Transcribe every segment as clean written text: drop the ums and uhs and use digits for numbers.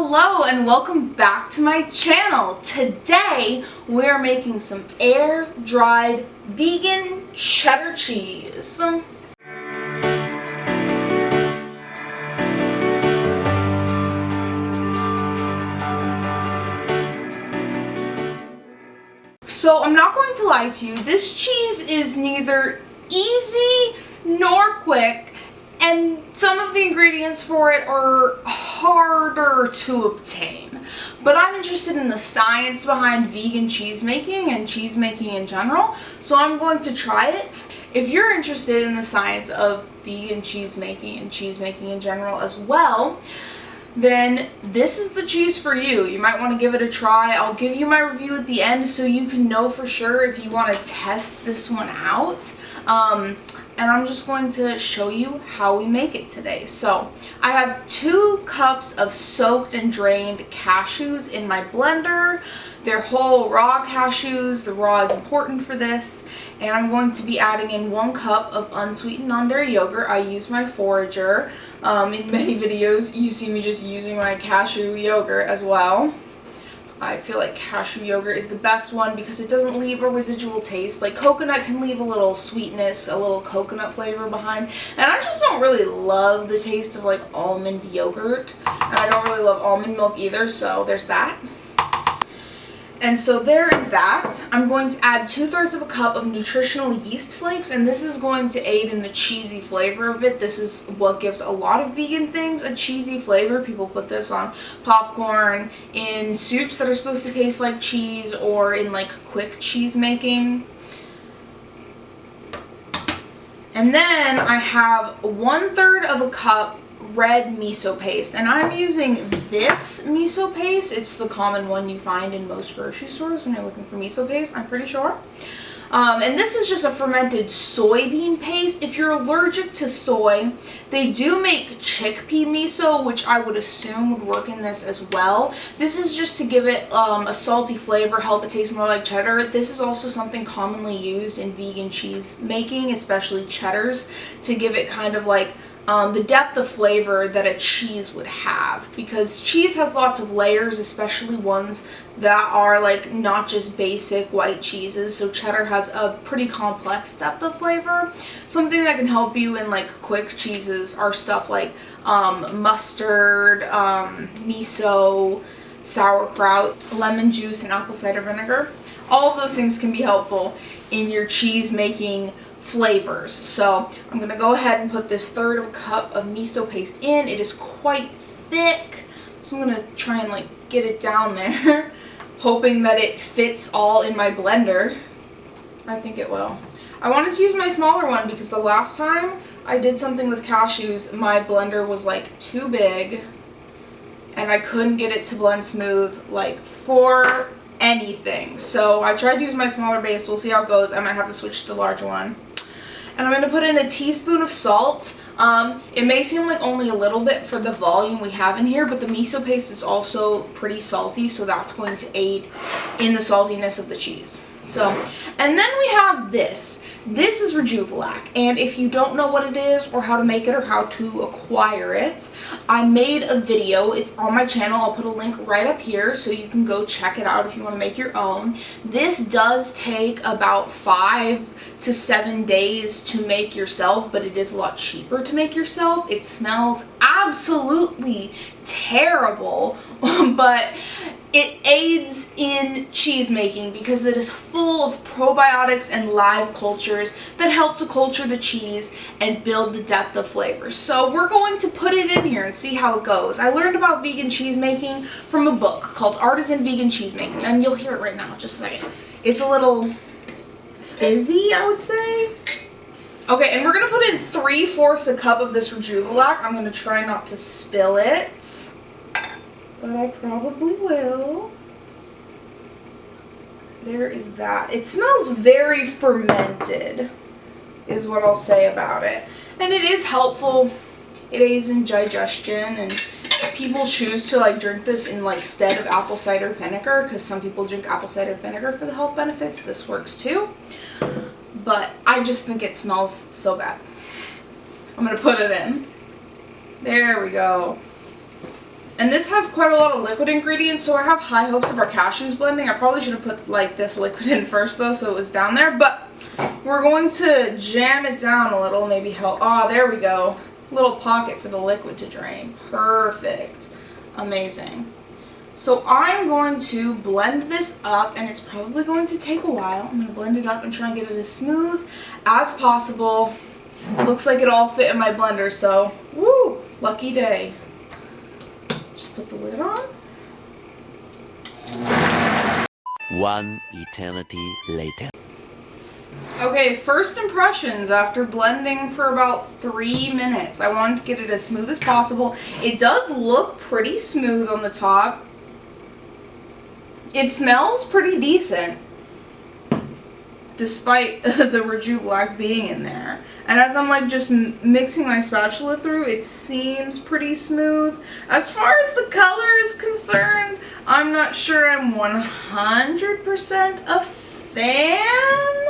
Hello and welcome back to my channel. Today we're making some air-dried vegan cheddar cheese. So I'm not going to lie to you, this cheese is neither easy nor quick, and some of the ingredients for it are harder to obtain. But I'm interested in the science behind vegan cheese making and cheese making in general, so I'm going to try it. If you're interested in the science of vegan cheese making and cheese making in general as well, then this is the cheese for you. You might want to give it a try. I'll give you my review at the end so you can know for sure if you want to test this one out. And I'm just going to show you how we make it today. So I have 2 cups of soaked and drained cashews in my blender. They're whole raw cashews. The raw is important for this. And I'm going to be adding in 1 cup of unsweetened nondairy yogurt. I use my forager. In many videos you see me just using my cashew yogurt as well. I feel like cashew yogurt is the best one because it doesn't leave a residual taste. Like coconut can leave a little sweetness, a little coconut flavor behind. And I just don't really love the taste of like almond yogurt. And I don't really love almond milk either, so there's that. And so there is that. I'm going to add 2/3 of a cup of nutritional yeast flakes, and this is going to aid in the cheesy flavor of it. This is what gives a lot of vegan things a cheesy flavor. People put this on popcorn, in soups that are supposed to taste like cheese, or in like quick cheese making. And then I have 1/3 of a cup red miso paste, and I'm using this miso paste. It's the common one you find in most grocery stores when you're looking for miso paste, I'm pretty sure. And this is just a fermented soybean paste. If you're allergic to soy, they do make chickpea miso, which I would assume would work in this as well. This is just to give it a salty flavor, help it taste more like cheddar. This is also something commonly used in vegan cheese making, especially cheddars, to give it kind of like the depth of flavor that a cheese would have, because cheese has lots of layers, especially ones that are like not just basic white cheeses. So cheddar has a pretty complex depth of flavor. Something that can help you in like quick cheeses are stuff like mustard, miso, sauerkraut, lemon juice, and apple cider vinegar. All of those things can be helpful in your cheese making flavors. So I'm going to go ahead and put this 1/3 of a cup of miso paste in. It is quite thick, so I'm going to try and like get it down there, hoping that it fits all in my blender. I think it will. I wanted to use my smaller one because the last time I did something with cashews, my blender was like too big and I couldn't get it to blend smooth like for anything. So I tried to use my smaller base. We'll see how it goes. I might have to switch to the larger one. And I'm going to put in a teaspoon of salt. It may seem like only a little bit for the volume we have in here, but the miso paste is also pretty salty, so that's going to aid in the saltiness of the cheese. So, and then we have this. This is rejuvelac, and if you don't know what it is or how to make it or how to acquire it, I made a video. It's on my channel. I'll put a link right up here so you can go check it out if you want to make your own. This does take about 5 to 7 days to make yourself, but it is a lot cheaper to make yourself. It smells absolutely terrible, but it aids in cheese making because it is full of probiotics and live cultures that help to culture the cheese and build the depth of flavor. So we're going to put it in here and see how it goes. I learned about vegan cheese making from a book called Artisan Vegan Cheese Making, and you'll hear it right now. Just a second. It's a little fizzy, I would say. Okay, and we're going to put in 3/4 a cup of this rejuvelac. I'm going to try not to spill it, but I probably will. There is that. It smells very fermented, is what I'll say about it. And it is helpful. It aids in digestion, and people choose to like drink this in like stead of apple cider vinegar, because some people drink apple cider vinegar for the health benefits. This works too. But I just think it smells so bad. I'm going to put it in. There we go. And this has quite a lot of liquid ingredients, so I have high hopes of our cashews blending. I probably should have put like this liquid in first though, so it was down there, but we're going to jam it down a little, maybe help. Ah, there we go. Little pocket for the liquid to drain. Perfect. Amazing. So I'm going to blend this up, and it's probably going to take a while. I'm going to blend it up and try and get it as smooth as possible. Looks like it all fit in my blender, so woo, lucky day. Just put the lid on. One eternity later. Okay, first impressions after blending for about 3 minutes. I wanted to get it as smooth as possible. It does look pretty smooth on the top. It smells pretty decent, despite the rejuvelac being in there. And as I'm like just mixing my spatula through, it seems pretty smooth. As far as the color is concerned, I'm not sure I'm 100% a fan.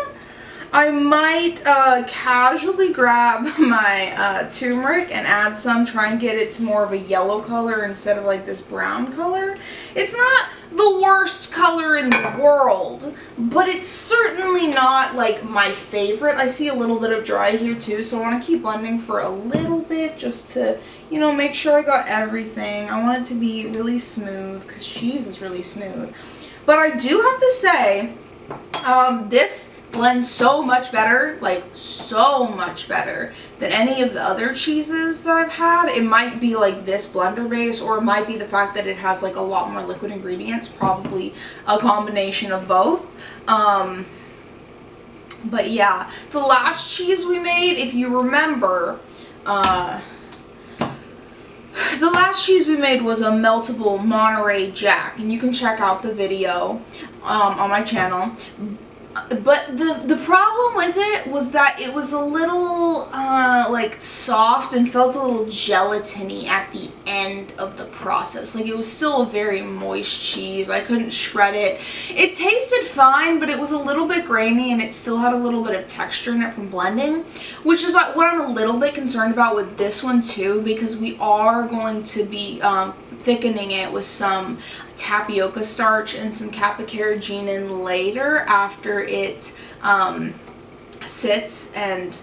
I might casually grab my turmeric and add some, try and get it to more of a yellow color instead of like this brown color. It's not the worst color in the world, but it's certainly not like my favorite. I see a little bit of dry here too, so I want to keep blending for a little bit just to, you know, make sure I got everything. I want it to be really smooth because cheese is really smooth. But I do have to say, this blends so much better, like so much better than any of the other cheeses that I've had. It might be like this blender base, or it might be the fact that it has like a lot more liquid ingredients, probably a combination of both. But yeah, the last cheese we made, if you remember, the last cheese we made was a meltable Monterey Jack, and you can check out the video on my channel. But the problem with it was that it was a little like soft and felt a little gelatiny at the end of the process. Like it was still a very moist cheese. I couldn't shred it. It tasted fine, but it was a little bit grainy and it still had a little bit of texture in it from blending, which is what I'm a little bit concerned about with this one too, because we are going to be thickening it with some tapioca starch and some kappa Carrageenan later after it sits and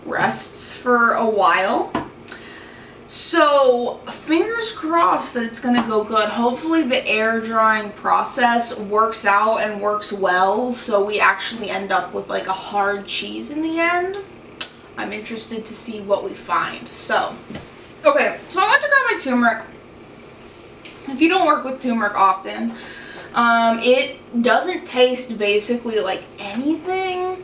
rests for a while. So fingers crossed that it's going to go good. Hopefully the air drying process works out and works well, so we actually end up with like a hard cheese in the end. I'm interested to see what we find. So, okay, so I want to grab my turmeric. If you don't work with turmeric often, it doesn't taste basically like anything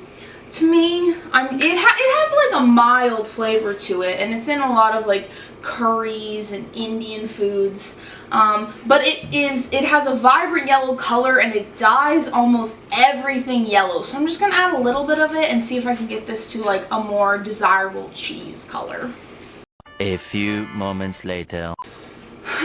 to me. It has like a mild flavor to it, and it's in a lot of like curries and Indian foods. But it has a vibrant yellow color, and it dyes almost everything yellow. So I'm just gonna add a little bit of it and see if I can get this to like a more desirable cheese color. A few moments later.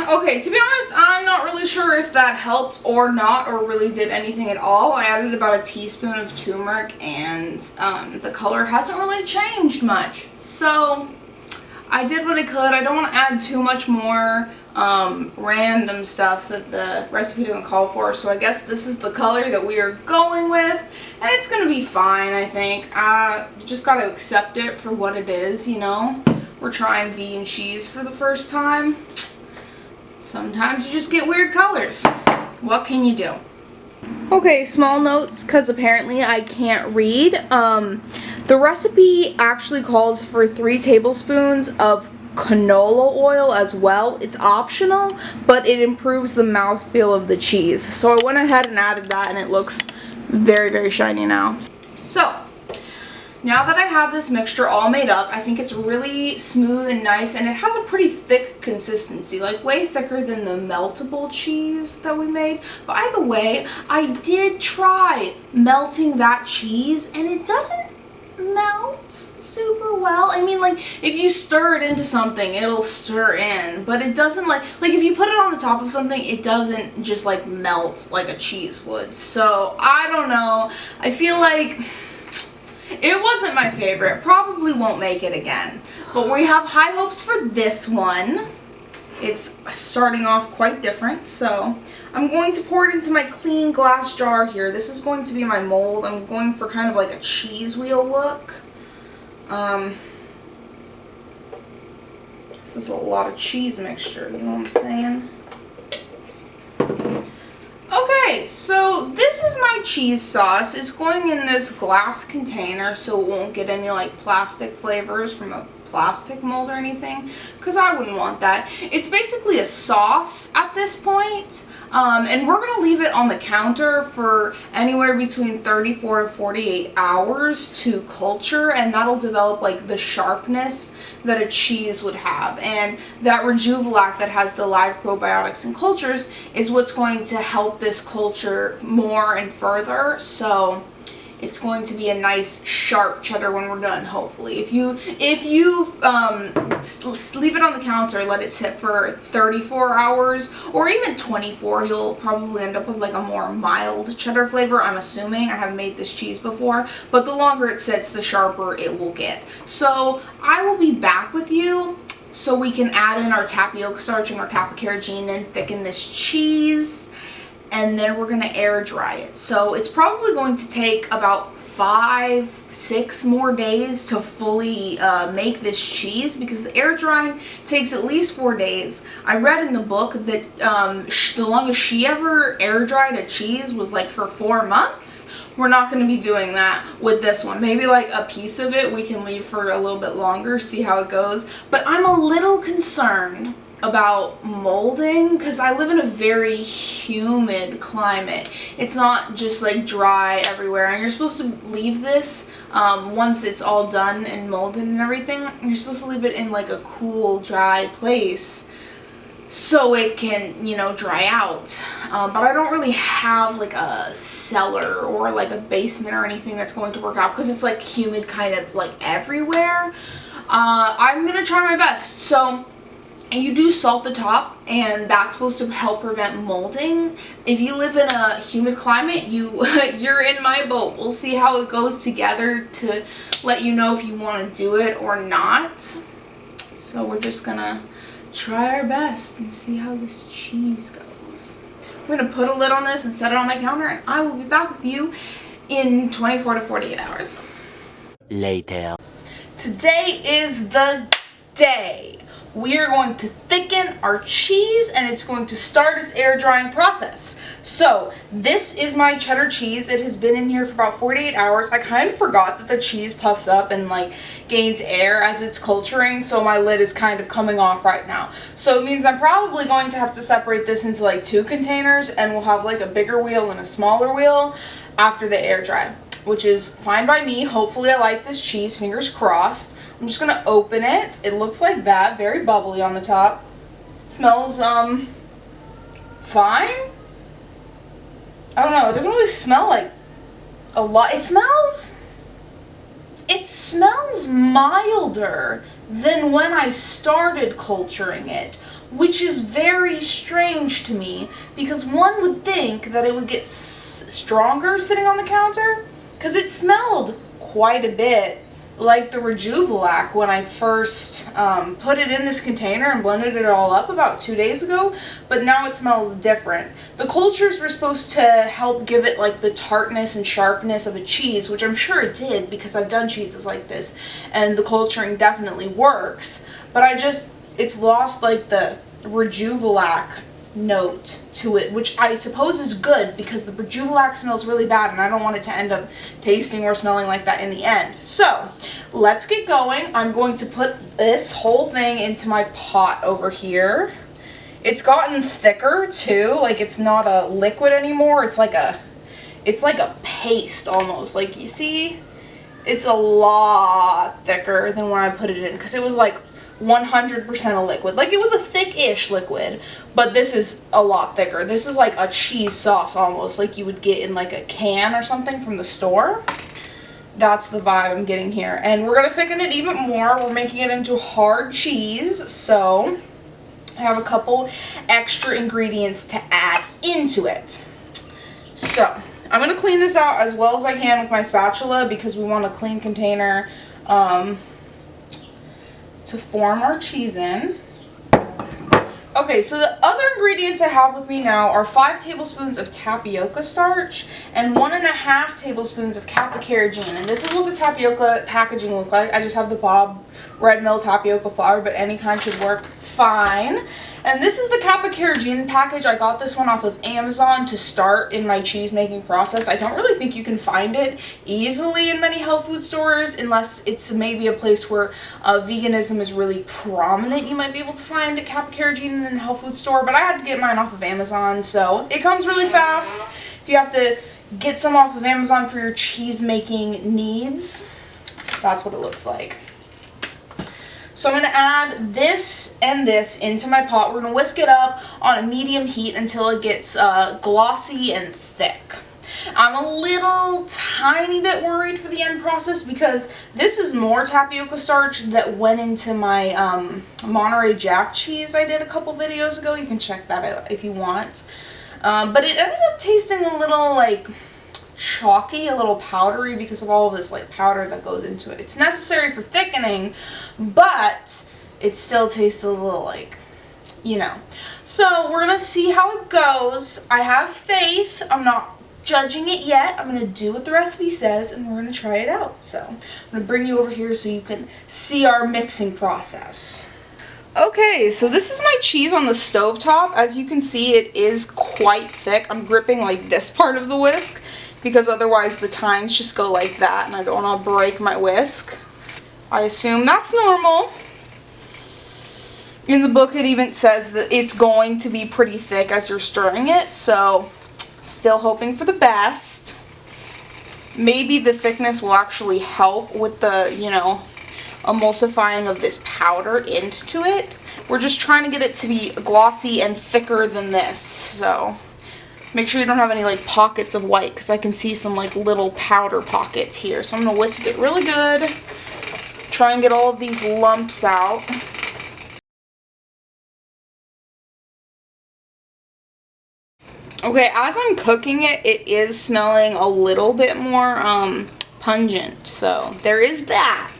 Okay, to be honest, I'm not really sure if that helped or not, or really did anything at all. I added about a teaspoon of turmeric, and the color hasn't really changed much. So I did what I could. I don't want to add too much more random stuff that the recipe doesn't call for, so I guess this is the color that we are going with, and it's going to be fine, I think. Just got to accept it for what it is, you know? We're trying vegan cheese for the first time. Sometimes you just get weird colors. What can you do? Okay, small notes, because apparently I can't read. The recipe actually calls for 3 tablespoons of canola oil as well. It's optional, but it improves the mouthfeel of the cheese. So I went ahead and added that, and it looks very, very shiny now. So, now that I have this mixture all made up, I think it's really smooth and nice, and it has a pretty thick consistency, like way thicker than the meltable cheese that we made. By the way, I did try melting that cheese, and it doesn't melt super well. I mean, like, if you stir it into something, it'll stir in, but it doesn't like if you put it on the top of something, it doesn't just like melt like a cheese would. So, I don't know. I feel like it wasn't my favorite. Probably won't make it again. But we have high hopes for this one. it's starting off quite different. So I'm going to pour it into my clean glass jar here. This is going to be my mold. I'm going for kind of like a cheese wheel look. This is a lot of cheese mixture, you know what I'm saying? Okay, so this is my cheese sauce. It's going in this glass container so it won't get any like plastic flavors from a plastic mold or anything, because I wouldn't want that. It's basically a sauce at this point, and we're going to leave it on the counter for anywhere between 34 to 48 hours to culture, and that'll develop like the sharpness that a cheese would have. And that rejuvelac that has the live probiotics and cultures is what's going to help this culture more and further. So it's going to be a nice sharp cheddar when we're done, hopefully. If you leave it on the counter, let it sit for 34 hours or even 24, you'll probably end up with like a more mild cheddar flavor, I'm assuming. I haven't made this cheese before, but the longer it sits, the sharper it will get. So I will be back with you so we can add in our tapioca starch and our kappa Carrageenan and thicken this cheese. And then we're going to air dry it. So it's probably going to take about 5-6 more days to fully make this cheese, because the air drying takes at least 4 days. I read in the book that the longest she ever air dried a cheese was like for 4 months. We're not going to be doing that with this one. Maybe like a piece of it we can leave for a little bit longer, see how it goes. But I'm a little concerned about molding because I live in a very humid climate. It's not just like dry everywhere, and you're supposed to leave this once it's all done and molded and everything, you're supposed to leave it in like a cool, dry place so it can, you know, dry out. But I don't really have like a cellar or like a basement or anything that's going to work out because it's like humid kind of like everywhere. I'm gonna try my best. So you do salt the top, and that's supposed to help prevent molding. If you live in a humid climate, you're in my boat. We'll see how it goes together to let you know if you want to do it or not. So we're just gonna try our best and see how this cheese goes. We're gonna put a lid on this and set it on my counter, and I will be back with you in 24 to 48 hours. Later. Today is the day. We are going to thicken our cheese, and it's going to start its air drying process. So this is my cheddar cheese. It has been in here for about 48 hours. I kind of forgot that the cheese puffs up and like gains air as it's culturing, so my lid is kind of coming off right now. So it means I'm probably going to have to separate this into like 2 containers, and we'll have like a bigger wheel and a smaller wheel after the air dry, which is fine by me. Hopefully I like this cheese, fingers crossed. I'm just gonna open it. It looks like that, very bubbly on the top. Smells fine. I don't know, it doesn't really smell like a lot. It smells milder than when I started culturing it, which is very strange to me because one would think that it would get stronger sitting on the counter, because it smelled quite a bit like the rejuvelac when I first put it in this container and blended it all up about 2 days ago, but now it smells different. The cultures were supposed to help give it like the tartness and sharpness of a cheese, which I'm sure it did because I've done cheeses like this, and the culturing definitely works, but it's lost like the rejuvelac note to it, which I suppose is good because the rejuvelac smells really bad and I don't want it to end up tasting or smelling like that in the end. So let's get going. I'm going to put this whole thing into my pot over here. It's gotten thicker too, like it's not a liquid anymore. It's like a paste almost. Like you see, it's a lot thicker than when I put it in, because it was like 100% a liquid. Like it was a thick-ish liquid, but this is a lot thicker. This is like a cheese sauce almost, like you would get in like a can or something from the store. That's the vibe I'm getting here. And we're going to thicken it even more. We're making it into hard cheese, so I have a couple extra ingredients to add into it. So I'm going to clean this out as well as I can with my spatula because we want a clean container to form our cheese in. Okay, so the other ingredients I have with me now are 5 tablespoons of tapioca starch and 1.5 tablespoons of kappa Carrageenan. And this is what the tapioca packaging looks like. I just have the Bob Red Mill tapioca flour, but any kind should work fine. And this is the kappa Carrageenan package. I got this one off of Amazon to start in my cheese making process. I don't really think you can find it easily in many health food stores unless it's maybe a place where veganism is really prominent. You might be able to find a kappa Carrageenan in a health food store, but I had to get mine off of Amazon, so it comes really fast. If you have to get some off of Amazon for your cheese making needs, that's what it looks like. So I'm going to add this and this into my pot. We're going to whisk it up on a medium heat until it gets glossy and thick. I'm a little tiny bit worried for the end process because this is more tapioca starch that went into my Monterey Jack cheese I did a couple videos ago. You can check that out if you want. But it ended up tasting a little like chalky, a little powdery because of all of this like powder that goes into it. It's necessary for thickening, but it still tastes a little like, you know. So we're gonna see how it goes. I have faith. I'm not judging it yet. I'm gonna do what the recipe says and we're gonna try it out. So I'm gonna bring you over here so you can see our mixing process. Okay, so this is my cheese on the stovetop. As you can see, it is quite thick. I'm gripping like this part of the whisk because otherwise the tines just go like that and I don't want to break my whisk. I assume that's normal. In the book it even says that it's going to be pretty thick as you're stirring it, so still hoping for the best. Maybe the thickness will actually help with the, you know, emulsifying of this powder into it. We're just trying to get it to be glossy and thicker than this, so make sure you don't have any like pockets of white because I can see some like little powder pockets here. So I'm going to whisk it really good. Try and get all of these lumps out. Okay, as I'm cooking it, it is smelling a little bit more pungent. So there is that.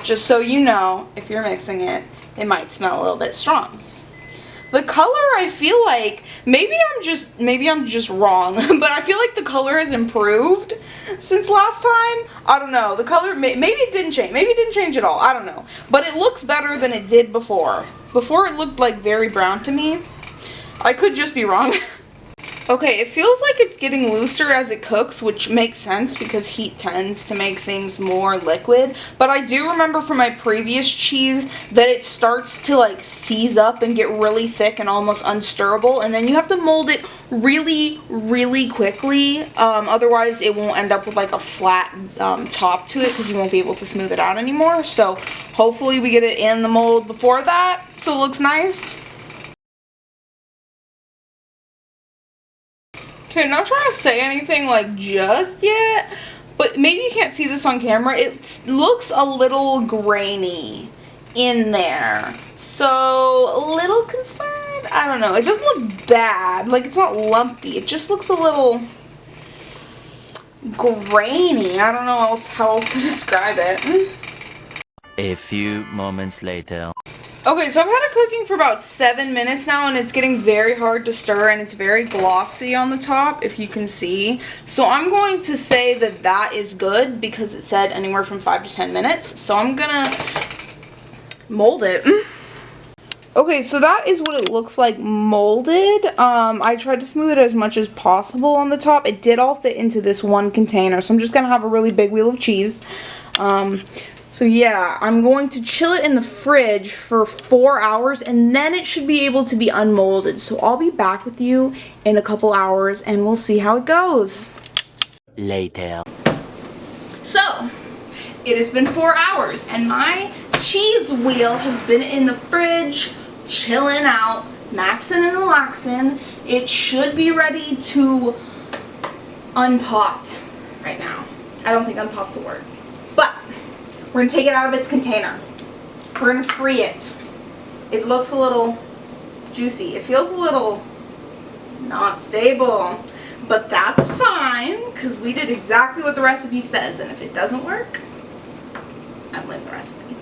Just so you know, if you're mixing it, it might smell a little bit strong. The color, I feel like, maybe I'm just wrong, but I feel like the color has improved since last time. I don't know. The color, maybe it didn't change. Maybe it didn't change at all. I don't know. But it looks better than it did before. Before it looked like very brown to me. I could just be wrong. Okay, it feels like it's getting looser as it cooks, which makes sense because heat tends to make things more liquid. But I do remember from my previous cheese that it starts to like seize up and get really thick and almost unstirrable. And then you have to mold it really, really quickly. Otherwise, it won't end up with like a flat top to it because you won't be able to smooth it out anymore. So hopefully we get it in the mold before that so it looks nice. Okay, I'm not trying to say anything like just yet, but maybe you can't see this on camera. It looks a little grainy in there. So, a little concerned. I don't know. It doesn't look bad. Like, it's not lumpy. It just looks a little grainy. I don't know how else to describe it. A few moments later. Okay, so I've had it cooking for about 7 minutes now, and it's getting very hard to stir, and it's very glossy on the top, if you can see. So I'm going to say that that is good, because it said anywhere from 5 to 10 minutes. So I'm gonna mold it. Okay, so that is what it looks like molded. I tried to smooth it as much as possible on the top. It did all fit into this one container, so I'm just gonna have a really big wheel of cheese. So yeah, I'm going to chill it in the fridge for 4 hours and then it should be able to be unmolded. So I'll be back with you in a couple hours and we'll see how it goes. Later. So, it has been 4 hours and my cheese wheel has been in the fridge, chilling out, maxing and relaxing. It should be ready to unpot right now. I don't think unpot's the word. But we're going to take it out of its container. We're going to free it. It looks a little juicy. It feels a little not stable. But that's fine, because we did exactly what the recipe says. And if it doesn't work, I blame the recipe.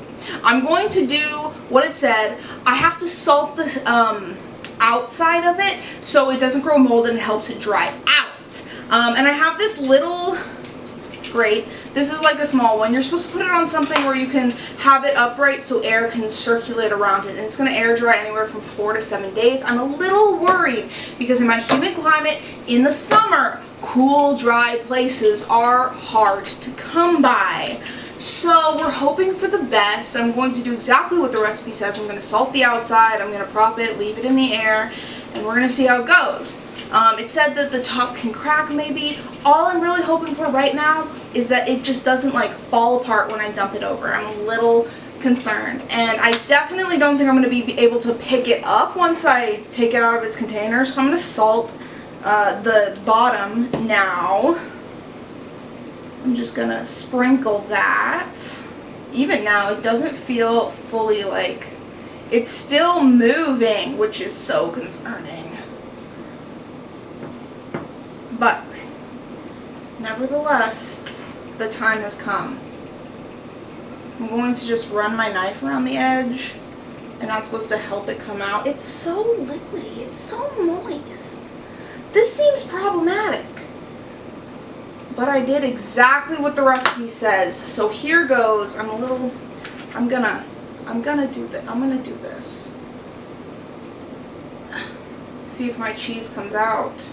I'm going to do what it said. I have to salt the outside of it so it doesn't grow mold and it helps it dry out. And I have this little grate. This is like a small one. You're supposed to put it on something where you can have it upright so air can circulate around it. And it's going to air dry anywhere from 4 to 7 days. I'm a little worried because in my humid climate in the summer, cool, dry places are hard to come by. So we're hoping for the best. I'm going to do exactly what the recipe says. I'm going to salt the outside, I'm going to prop it, leave it in the air, and we're going to see how it goes. It said that the top can crack maybe. All I'm really hoping for right now is that it just doesn't like fall apart when I dump it over. I'm a little concerned. And I definitely don't think I'm going to be able to pick it up once I take it out of its container. So I'm going to salt the bottom now. I'm just going to sprinkle that. Even now, it doesn't feel fully like... It's still moving, which is so concerning. But, nevertheless, the time has come. I'm going to just run my knife around the edge, and that's supposed to help it come out. It's so liquidy. It's so moist. This seems problematic. But I did exactly what the recipe says. So here goes. I'm gonna do this. See if my cheese comes out.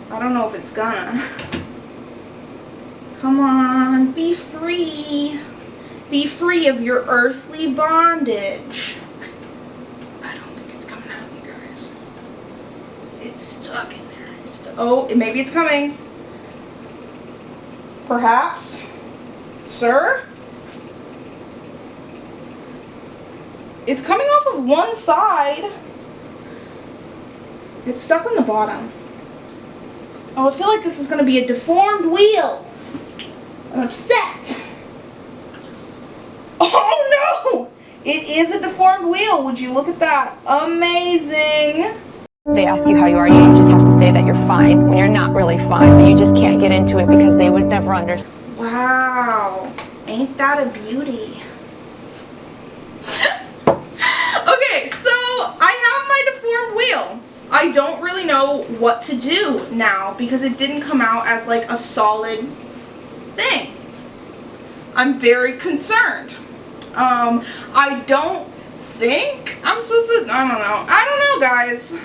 I don't know if it's gonna. Come on, be free. Be free of your earthly bondage. I don't think it's coming out, you guys. It's stuck in there. Oh, maybe it's coming. Perhaps. Sir? It's coming off of one side. It's stuck on the bottom. Oh, I feel like this is going to be a deformed wheel. I'm upset. Oh no! It is a deformed wheel. Would you look at that? Amazing. They ask you how you are, you just have to say that you're fine when you're not really fine, but you just can't get into it because they would never understand. Wow. Ain't that a beauty? Okay, so I have my deformed wheel. I don't really know what to do now because it didn't come out as like a solid thing. I'm very concerned. I don't think I'm supposed to, I don't know. I don't know, guys.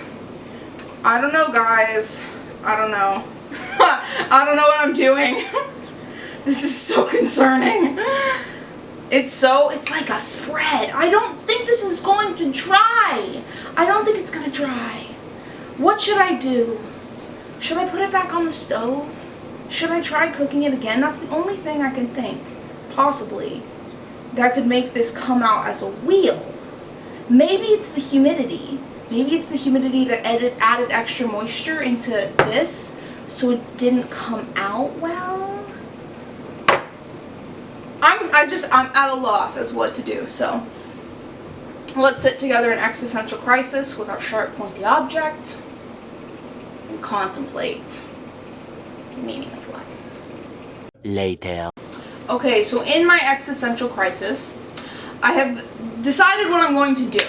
I don't know, guys. I don't know. I don't know what I'm doing. This is so concerning. It's like a spread. I don't think this is going to dry. I don't think it's going to dry. What should I do? Should I put it back on the stove? Should I try cooking it again? That's the only thing I can think, possibly, that could make this come out as a wheel. Maybe it's the humidity. Maybe it's the humidity that added extra moisture into this, so it didn't come out well. I'm at a loss as what to do, so let's sit together in existential crisis with our sharp, pointy object and contemplate the meaning of life. Later. Okay, so in my existential crisis, I have decided what I'm going to do.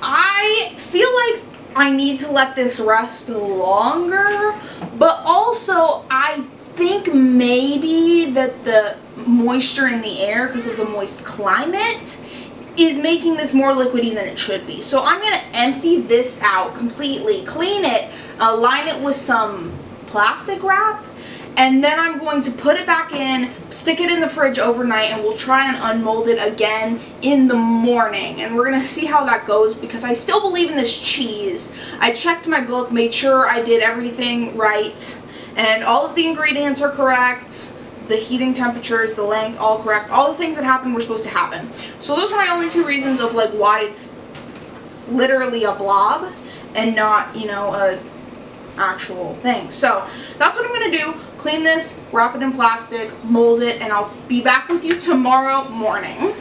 I feel like I need to let this rest longer, but also I think maybe that the moisture in the air, because of the moist climate, is making this more liquidy than it should be. So I'm going to empty this out completely, clean it, line it with some plastic wrap, and then I'm going to put it back in, stick it in the fridge overnight, and we'll try and unmold it again in the morning. And we're going to see how that goes because I still believe in this cheese. I checked my book, made sure I did everything right, and all of the ingredients are correct. The heating temperatures, the length, all correct. All the things that happened were supposed to happen. So those are my only two reasons of like why it's literally a blob and not, you know, a actual thing. So that's what I'm going to do. Clean this, wrap it in plastic, mold it, and I'll be back with you tomorrow morning.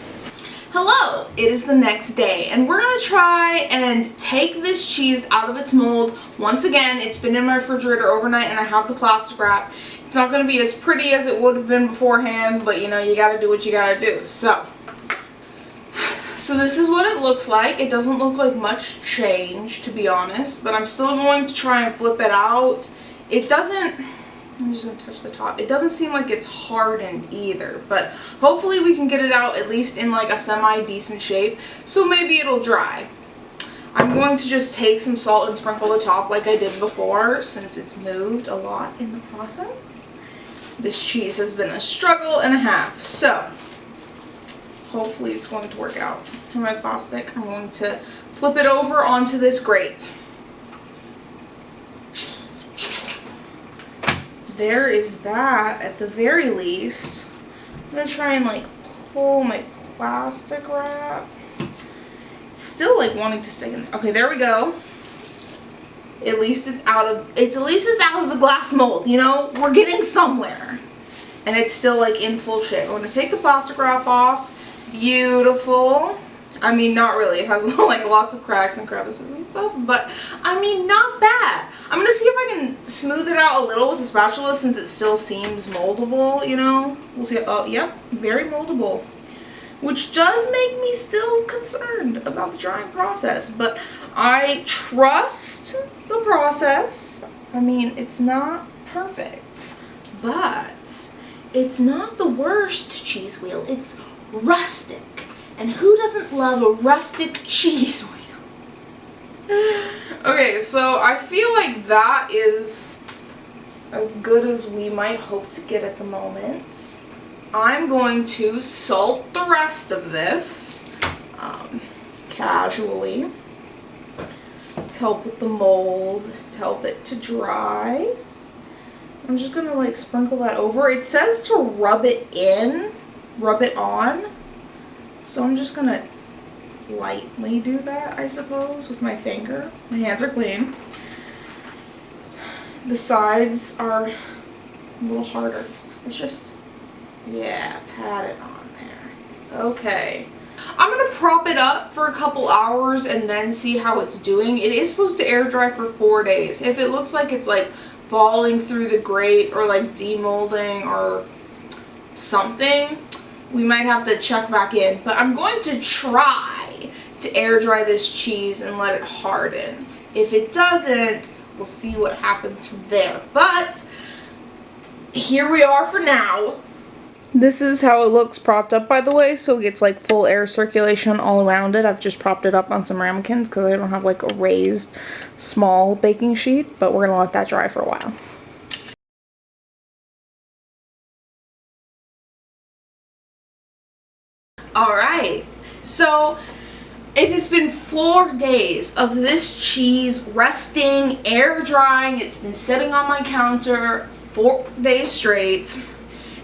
Hello, it is the next day, and we're going to try and take this cheese out of its mold. Once again, it's been in my refrigerator overnight, and I have the plastic wrap. It's not going to be as pretty as it would have been beforehand, but you know, you got to do what you got to do. So, So this is what it looks like. It doesn't look like much change, to be honest, but I'm still going to try and flip it out. It doesn't, I'm just going to touch the top. It doesn't seem like it's hardened either, but hopefully we can get it out at least in like a semi-decent shape, so maybe it'll dry. I'm going to just take some salt and sprinkle the top like I did before, since it's moved a lot in the process. This cheese has been a struggle and a half, so hopefully it's going to work out. In my plastic, I'm going to flip it over onto this grate. There is that at the very least. I'm going to try and like pull my plastic wrap. It's still like wanting to stick in there. Okay, there we go. At least it's out of the glass mold, you know? We're getting somewhere. And it's still like in full shape. I'm going to take the plastic wrap off. Beautiful. I mean, not really. It has like lots of cracks and crevices and stuff, but I mean, not bad. I'm gonna see if I can smooth it out a little with a spatula since it still seems moldable, you know? We'll see. Oh, yep, very moldable, which does make me still concerned about the drying process, but I trust the process. I mean, it's not perfect, but it's not the worst cheese wheel. It's rustic. And who doesn't love a rustic cheese wheel? Okay, so I feel like that is as good as we might hope to get at the moment. I'm going to salt the rest of this casually to help with the mold, to help it to dry. I'm just going to like sprinkle that over. It says to rub it in, rub it on. So I'm just going to lightly do that, I suppose, with my finger. My hands are clean. The sides are a little harder. It's just, yeah, pat it on there. Okay. I'm going to prop it up for a couple hours and then see how it's doing. It is supposed to air dry for 4 days. If it looks like it's like falling through the grate or like demolding or something, we might have to check back in, but I'm going to try to air dry this cheese and let it harden. If it doesn't, we'll see what happens from there. But here we are for now. This is how it looks propped up, by the way, so it gets like full air circulation all around it. I've just propped it up on some ramekins because I don't have like a raised small baking sheet, but we're gonna let that dry for a while. Alright, so it has been 4 days of this cheese resting, air drying. It's been sitting on my counter 4 days straight.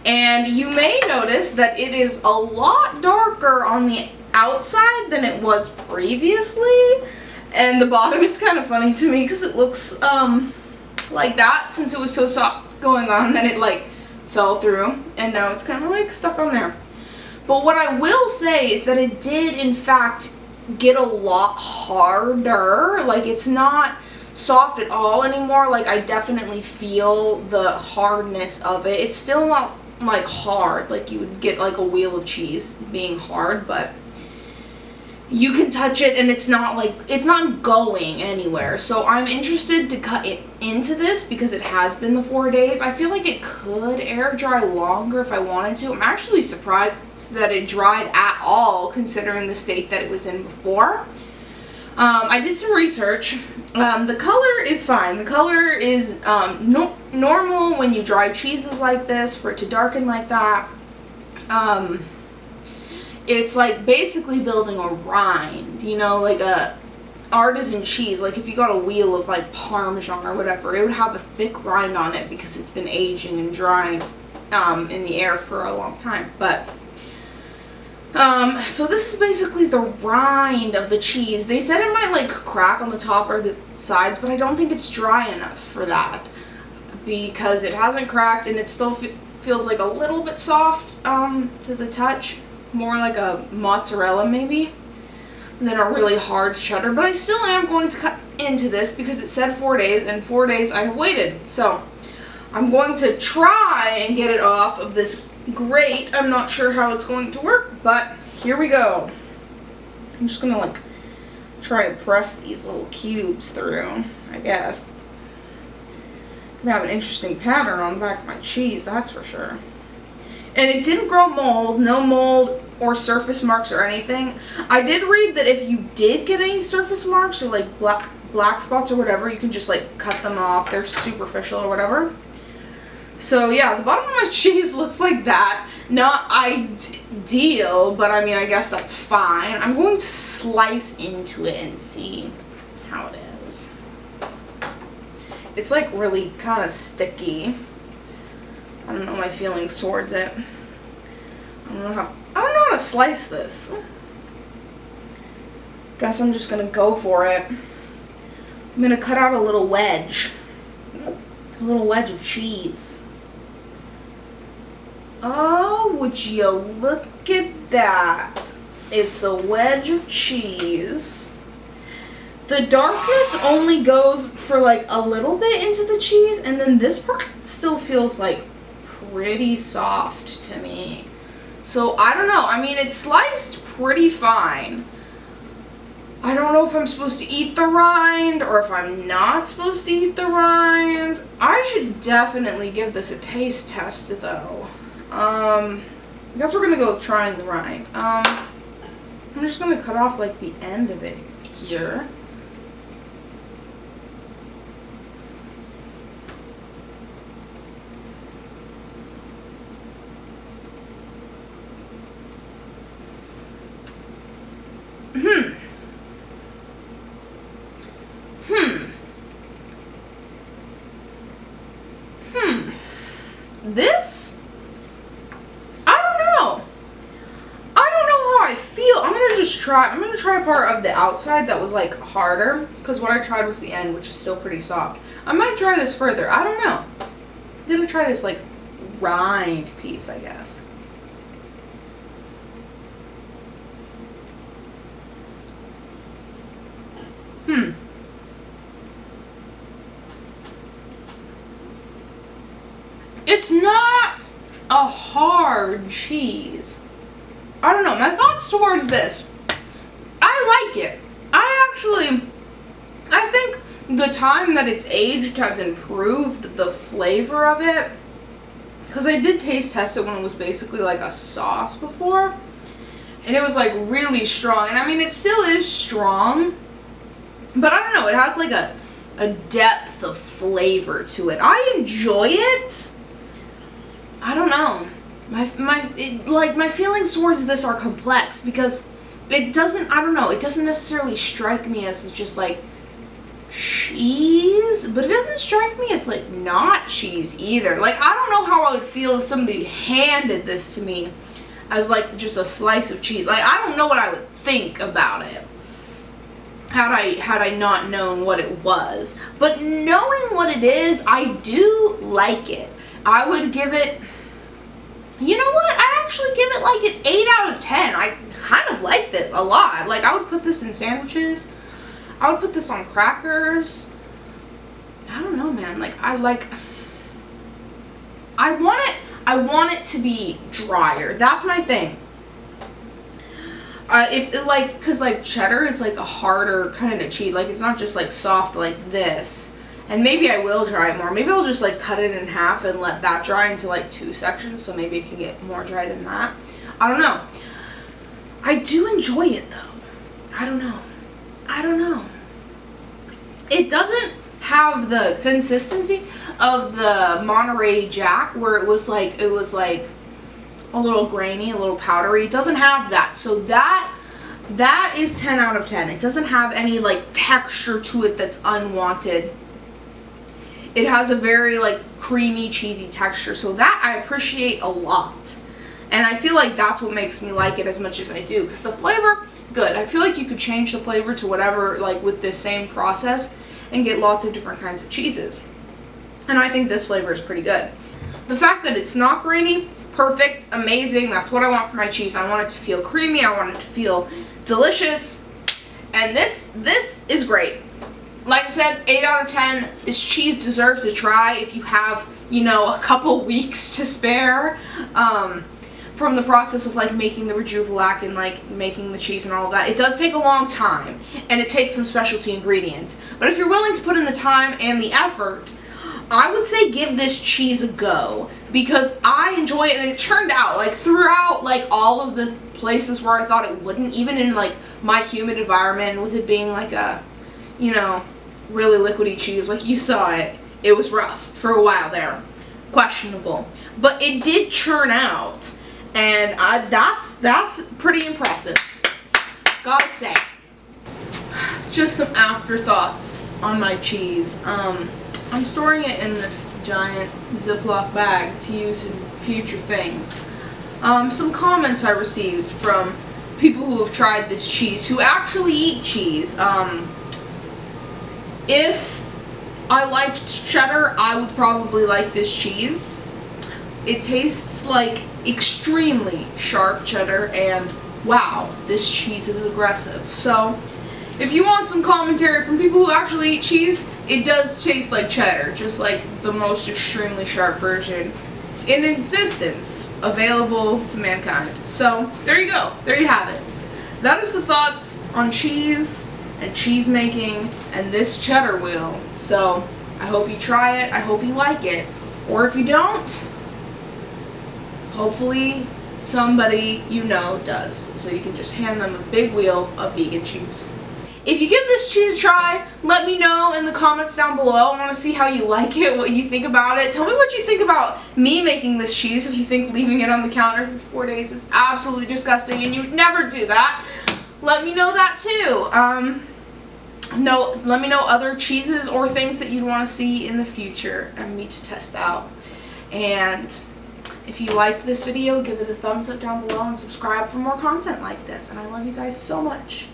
And you may notice that it is a lot darker on the outside than it was previously. And the bottom is kind of funny to me because it looks like that since it was so soft going on that it like fell through. And now it's kind of like stuck on there. But what I will say is that it did, in fact, get a lot harder. Like, it's not soft at all anymore. Like, I definitely feel the hardness of it. It's still not, like, hard. Like, you would get, like, a wheel of cheese being hard, but you can touch it and it's not, like, it's not going anywhere. So I'm interested to cut it into this because it has been the 4 days. I feel like it could air dry longer if I wanted to. I'm actually surprised that it dried at all considering the state that it was in before. I did some research. The color is fine. The color is normal when you dry cheeses like this for it to darken like that. It's like basically building a rind, you know, like a artisan cheese. Like if you got a wheel of like Parmesan or whatever, it would have a thick rind on it because it's been aging and drying in the air for a long time. But so this is basically the rind of the cheese. They said it might like crack on the top or the sides, but I don't think it's dry enough for that because it hasn't cracked and it still feels like a little bit soft to the touch. More like a mozzarella maybe than a really hard cheddar, but I still am going to cut into this because it said 4 days and 4 days I have waited. So I'm going to try and get it off of this grate. I'm not sure how it's going to work, but here we go. I'm just gonna like try and press these little cubes through, I guess. Gonna have an interesting pattern on the back of my cheese, that's for sure. And it didn't grow mold, no mold or surface marks or anything. I did read that if you did get any surface marks or like black spots or whatever, you can just like cut them off. They're superficial or whatever. So yeah, the bottom of my cheese looks like that. Not ideal, but I mean, I guess that's fine. I'm going to slice into it and see how it is. It's like really kind of sticky. I don't know my feelings towards it. I don't know how to slice this. Guess I'm just gonna go for it. I'm gonna cut out a little wedge. A little wedge of cheese. Oh, would you look at that? It's a wedge of cheese. The darkness only goes for like a little bit into the cheese, and then this part still feels like pretty soft to me. So I don't know. I mean, it's sliced pretty fine. I don't know if I'm supposed to eat the rind or if I'm not supposed to eat the rind. I should definitely give this a taste test though. I guess we're gonna go with trying the rind. I'm just gonna cut off like the end of it here. This, I don't know how I feel. I'm gonna try a part of the outside that was like harder, because what I tried was the end, which is still pretty soft. I might try this further, I don't know. I'm gonna try this like rind piece, I guess. It's not a hard cheese. I don't know. My thoughts towards this. I like it. I think the time that it's aged has improved the flavor of it. Because I did taste test it when it was basically like a sauce before. And it was like really strong. And I mean, it still is strong. But I don't know. It has like a depth of flavor to it. I enjoy it. I don't know. My feelings towards this are complex because it doesn't, I don't know, it doesn't necessarily strike me as just like cheese, but it doesn't strike me as like not cheese either. Like, I don't know how I would feel if somebody handed this to me as like just a slice of cheese. Like, I don't know what I would think about it had I not known what it was. But knowing what it is, I do like it. I would give it, you know what, I'd actually give it like an 8 out of 10. I kind of like this a lot. Like, I would put this in sandwiches. I would put this on crackers. I don't know, man. Like, I want it to be drier. That's my thing. Cause like cheddar is like a harder kind of cheese. Like, it's not just like soft like this. And maybe I will dry it more. Maybe I'll just like cut it in half and let that dry into like 2 sections, so maybe it can get more dry than that. I don't know. I do enjoy it though. I don't know. It doesn't have the consistency of the Monterey Jack, where it was like a little grainy, a little powdery. It doesn't have that. So that is 10 out of 10. It doesn't have any like texture to it that's unwanted. It has a very like creamy, cheesy texture, so that I appreciate a lot. And I feel like that's what makes me like it as much as I do, because the flavor, good. I feel like you could change the flavor to whatever, like with this same process, and get lots of different kinds of cheeses. And I think this flavor is pretty good. The fact that it's not grainy, perfect, amazing. That's what I want for my cheese. I want it to feel creamy. I want it to feel delicious. And this is great. Like I said, 8 out of 10. This cheese deserves a try if you have, you know, a couple weeks to spare. from the process of like making the rejuvelac and like making the cheese and all of that, it does take a long time and it takes some specialty ingredients. But if you're willing to put in the time and the effort, I would say give this cheese a go, because I enjoy it, and it turned out like throughout like all of the places where I thought it wouldn't, even in like my humid environment, with it being like a, you know, really liquidy cheese like you saw it, it was rough for a while there, questionable, but it did churn out. And that's pretty impressive, gotta say. Just some afterthoughts on my cheese. I'm storing it in this giant Ziploc bag to use in future things. Some comments I received from people who have tried this cheese, who actually eat cheese. If I liked cheddar, I would probably like this cheese. It tastes like extremely sharp cheddar, and wow, this cheese is aggressive. So if you want some commentary from people who actually eat cheese, it does taste like cheddar, just like the most extremely sharp version in existence available to mankind. So there you go, there you have it. That is the thoughts on cheese and cheese making and this cheddar wheel. So I hope you try it, I hope you like it, or if you don't, hopefully somebody you know does, so you can just hand them a big wheel of vegan cheese. If you give this cheese a try, let me know in the comments down below. I want to see how you like it, what you think about it. Tell me what you think about me making this cheese, if you think leaving it on the counter for 4 days is absolutely disgusting and you would never do that. Let me know that too. Let me know other cheeses or things that you'd want to see in the future and me to test out. And if you liked this video, give it a thumbs up down below and subscribe for more content like this. And I love you guys so much.